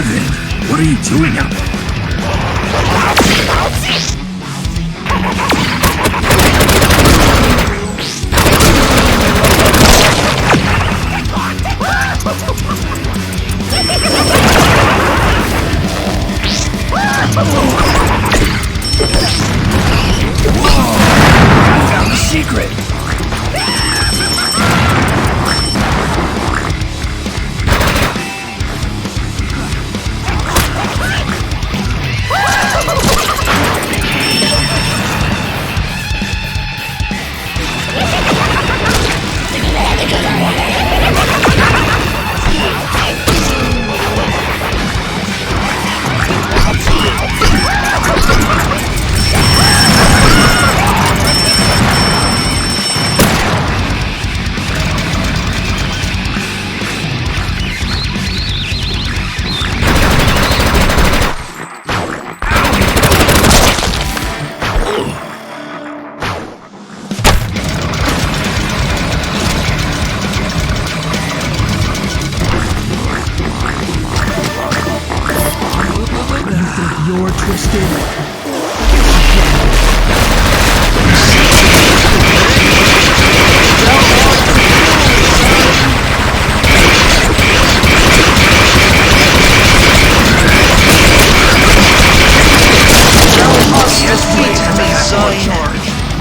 Kevin, what are you doing out there? Whoa! I found the secret! You're twisted.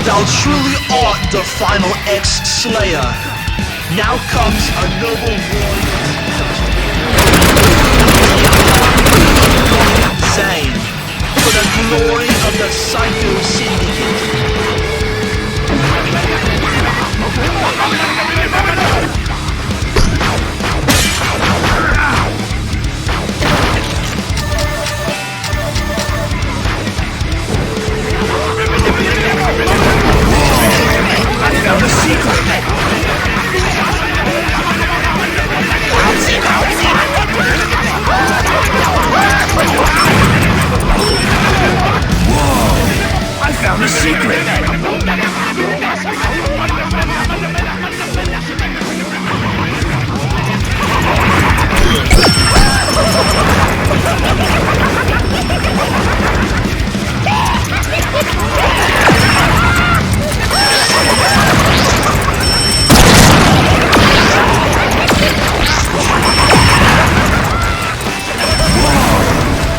Thou truly art the final X-Slayer. Now comes a noble warrior. Zane, for the glory of the Psycho Syndicate. I found a secret! Whoa! I found a secret!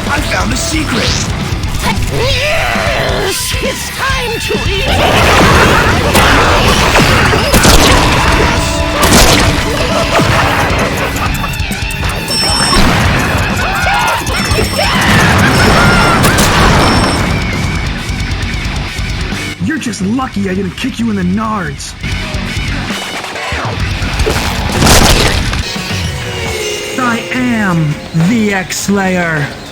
I found a secret! Yes! It's time to eat! You're just lucky I didn't kick you in the nards. I am the X-Slayer.